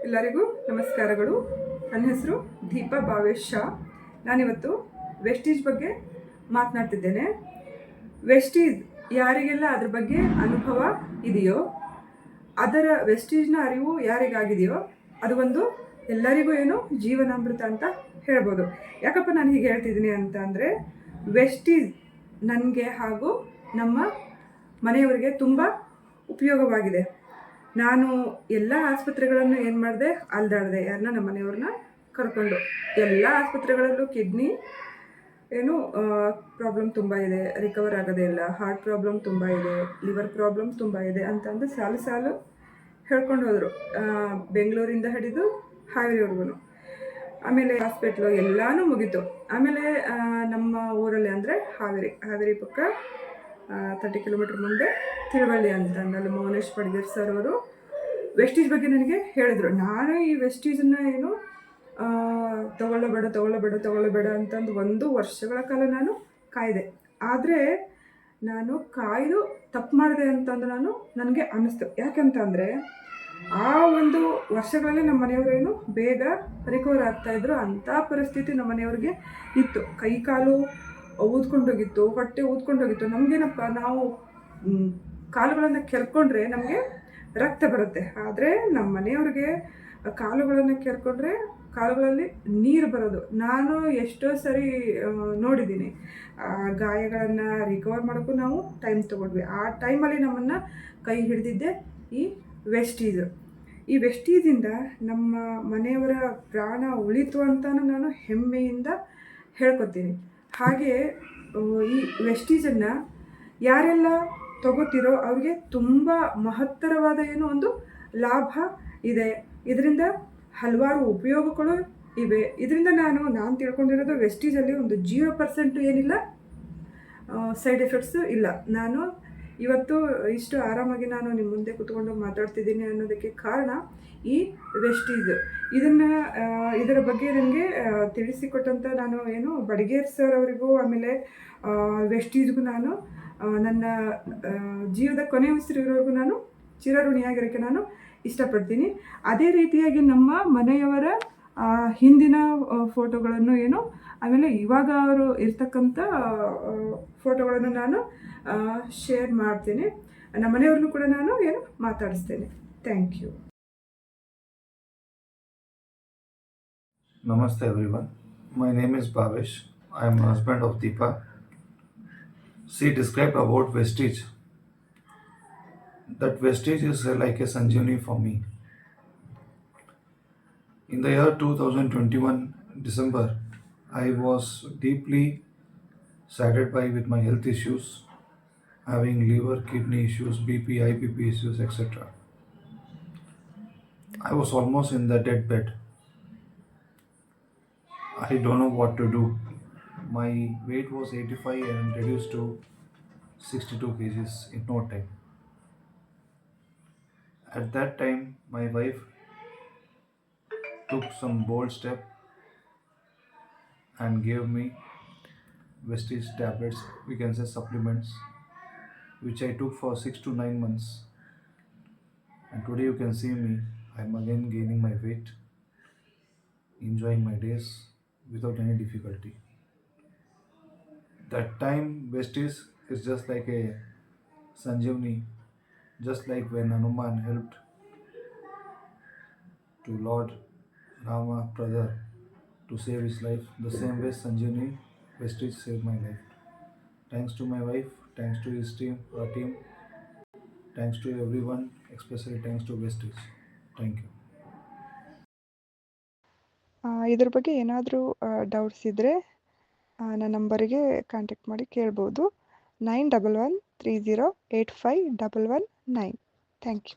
ಎಲ್ಲರಿಗೂ ನಮಸ್ಕಾರಗಳು. ನನ್ನ ಹೆಸರು ದೀಪಾ ಭಾವೇಶ್ ಶಾ. ನಾನಿವತ್ತು ವೆಸ್ಟೀಜ್ ಬಗ್ಗೆ ಮಾತನಾಡ್ತಿದ್ದೇನೆ. ವೆಸ್ಟೀಜ್ ಯಾರಿಗೆಲ್ಲ ಅದ್ರ ಬಗ್ಗೆ ಅನುಭವ ಇದೆಯೋ, ಅದರ ವೆಸ್ಟೀಜ್ನ ಅರಿವು ಯಾರಿಗಾಗಿದೆಯೋ ಅದು ಒಂದು ಎಲ್ಲರಿಗೂ ಏನು ಜೀವನಾಮೃತ ಅಂತ ಹೇಳ್ಬೋದು. ಯಾಕಪ್ಪ ನಾನು ಹೀಗೆ ಹೇಳ್ತಿದ್ದೀನಿ ಅಂತ ಅಂದರೆ, ವೆಸ್ಟೀಜ್ ನನಗೆ ಹಾಗೂ ನಮ್ಮ ಮನೆಯವರಿಗೆ ತುಂಬ ಉಪಯೋಗವಾಗಿದೆ. ನಾನು ಎಲ್ಲ ಆಸ್ಪತ್ರೆಗಳನ್ನು ಏನು ಮಾಡಿದೆ, ಅಲ್ದಾಡಿದೆ. ಯಾರನ್ನ ನಮ್ಮ ಮನೆಯವ್ರನ್ನ ಕರ್ಕೊಂಡು ಎಲ್ಲ ಆಸ್ಪತ್ರೆಗಳಲ್ಲೂ ಕಿಡ್ನಿ ಏನು ಪ್ರಾಬ್ಲಮ್ ತುಂಬ ಇದೆ, ರಿಕವರ್ ಆಗೋದೇ ಇಲ್ಲ, ಹಾರ್ಟ್ ಪ್ರಾಬ್ಲಮ್ ತುಂಬ ಇದೆ, ಲಿವರ್ ಪ್ರಾಬ್ಲಮ್ ತುಂಬ ಇದೆ ಅಂತಂದು ಸಾಲು ಹೇಳ್ಕೊಂಡು ಹೋದರು. ಬೆಂಗಳೂರಿಂದ ಹಿಡಿದು ಹಾವೇರಿವರೆಗೂ. ಆಮೇಲೆ ಹಾಸ್ಪಿಟ್ಲು ಎಲ್ಲನೂ ಮುಗೀತು. ಆಮೇಲೆ ನಮ್ಮ ಊರಲ್ಲಿ ಅಂದರೆ ಹಾವೇರಿ ಪಕ್ಕ 30 ಕಿಲೋಮೀಟ್ರ್ ಮುಂದೆ ತಿಳುವಳ್ಳಿ ಅಂತ ಅಲ್ಲಿ ಮೌನೇಶ್ ಪಡ್ಗೇರ್ ಸರ್ ಅವರು ವೆಸ್ಟೀಜ್ ಬಗ್ಗೆ ನನಗೆ ಹೇಳಿದರು. ನಾನು ಈ ವೆಸ್ಟೀಜನ್ನು ಏನು ತಗೊಳ್ಳಬೇಡ ಅಂತಂದು 1 ವರ್ಷಗಳ ಕಾಲ ನಾನು ಕಾಯ್ದೆ. ಆದರೆ ನಾನು ಕಾಯ್ದು ತಪ್ಪು ಮಾಡಿದೆ ಅಂತಂದು ನನಗೆ ಅನ್ನಿಸ್ತು. ಯಾಕಂತಂದರೆ ಆ 1 ವರ್ಷಗಳಲ್ಲಿ ನಮ್ಮ ಮನೆಯವರೇನು ಬೇಗ ರಿಕವರ್ ಆಗ್ತಾಯಿದ್ರು. ಅಂಥ ಪರಿಸ್ಥಿತಿ ನಮ್ಮ ಮನೆಯವ್ರಿಗೆ ಇತ್ತು. ಕೈ ಕಾಲು ಊದ್ಕೊಂಡೋಗಿತ್ತು, ಹೊಟ್ಟೆ ಊದ್ಕೊಂಡೋಗಿತ್ತು. ನಮಗೇನಪ್ಪ, ನಾವು ಕಾಲುಗಳನ್ನು ಕೆರ್ಕೊಂಡ್ರೆ ನಮಗೆ ರಕ್ತ ಬರುತ್ತೆ. ಆದರೆ ನಮ್ಮ ಮನೆಯವ್ರಿಗೆ ಕಾಲುಗಳನ್ನು ಕೆರ್ಕೊಂಡ್ರೆ ಕಾಲುಗಳಲ್ಲಿ ನೀರು ಬರೋದು ನಾನು ಎಷ್ಟೋ ಸರಿ ನೋಡಿದ್ದೀನಿ. ಗಾಯಗಳನ್ನು ರಿಕವರ್ ಮಾಡೋಕ್ಕೂ ನಾವು ಟೈಮ್ ತೊಗೊಂಡ್ವಿ. ಆ ಟೈಮಲ್ಲಿ ನಮ್ಮನ್ನು ಕೈ ಹಿಡಿದಿದ್ದೆ ಈ ವೆಸ್ಟೀಜ್. ಈ ವೆಸ್ಟೀಜಿಂದ ನಮ್ಮ ಮನೆಯವರ ಪ್ರಾಣ ಉಳಿತು ಅಂತಲೂ ನಾನು ಹೆಮ್ಮೆಯಿಂದ ಹೇಳ್ಕೊತೀನಿ. ಹಾಗೆ ಈ ವೆಸ್ಟೀಜನ್ನು ಯಾರೆಲ್ಲ ತಗೋತಿರೋ ಅವ್ರಿಗೆ ತುಂಬ ಮಹತ್ತರವಾದ ಏನೋ ಒಂದು ಲಾಭ ಇದೆ. ಇದರಿಂದ ಹಲವಾರು ಉಪಯೋಗಗಳು ಇವೆ. ಇದರಿಂದ ನಾನು ತಿಳ್ಕೊಂಡಿರೋದು ವೆಸ್ಟೀಜಲ್ಲಿ ಒಂದು 0% ಏನಿಲ್ಲ ಸೈಡ್ ಎಫೆಕ್ಟ್ಸು ಇಲ್ಲ. ನಾನು ಇವತ್ತು ಇಷ್ಟು ಆರಾಮಾಗಿ ನಾನು ನಿಮ್ಮ ಮುಂದೆ ಕೂತ್ಕೊಂಡು ಮಾತಾಡ್ತಿದ್ದೀನಿ ಅನ್ನೋದಕ್ಕೆ ಕಾರಣ ಈ ವೆಸ್ಟೀಜ್. ಇದರ ಬಗ್ಗೆ ನನಗೆ ತಿಳಿಸಿಕೊಟ್ಟಂಥ ನಾನು ಏನು ಬಡಿಗೇರ್ ಸರ್ ಅವರಿಗೂ ಆಮೇಲೆ ವೆಸ್ಟೀಜ್ಗೂ ನಾನು ನನ್ನ ಜೀವದ ಕೊನೆ ಉಸಿರಿರೋರ್ಗೂ ನಾನು ಚಿರಋಣಿಯಾಗಿರೋಕ್ಕೆ ನಾನು ಇಷ್ಟಪಡ್ತೀನಿ. ಅದೇ ರೀತಿಯಾಗಿ ನಮ್ಮ ಮನೆಯವರ ಹಿಂದಿನ ಫೋಟೋಗಳನ್ನು ಏನು ಆಮೇಲೆ ಇವಾಗ ಅವರು ಇರ್ತಕ್ಕಂಥ ಫೋಟೋಗಳನ್ನು ನಾನು ಶೇರ್ ಮಾಡ್ತೀನಿ. ನಮ್ಮ ಮನೆಯವ್ರನ್ನೂ ಕೂಡ ನಾನು ಏನು ಮಾತಾಡಿಸ್ತೇನೆ. Thank you. Namaste everyone. My name is Bhavesh. I am husband of Deepa. She described about Vestige. That Vestige is like a Sanjeevani for me. In the year 2021 December, I was deeply saddened by with my health issues, having liver, kidney issues, BP, IBP issues, etc. I was almost in the dead bed. I don't know what to do. My weight was 85 and reduced to 62 kgs in no time. At that time, my wife took some bold step and gave me Vestige tablets, we can say supplements, which I took for 6 to 9 months. And today you can see me, I'm again gaining my weight, enjoying my days without any difficulty. That time Vestige is just like a Sanjeevani, just like when Hanuman helped to Lord Rama brother to save his life. The same way Sanjeevani Vestige saved my life. Thanks to my wife, thanks to his team, our team, thanks to everyone, especially thanks to Vestige. Thank you. ಇದ್ರ ಬಗ್ಗೆ ಏನಾದರೂ doubts ಇದ್ದರೆ ನನ್ನ ನಂಬರಿಗೆ contact ಮಾಡಿ ಕೇಳ್ಬೋದು. 9113085119. Thank you.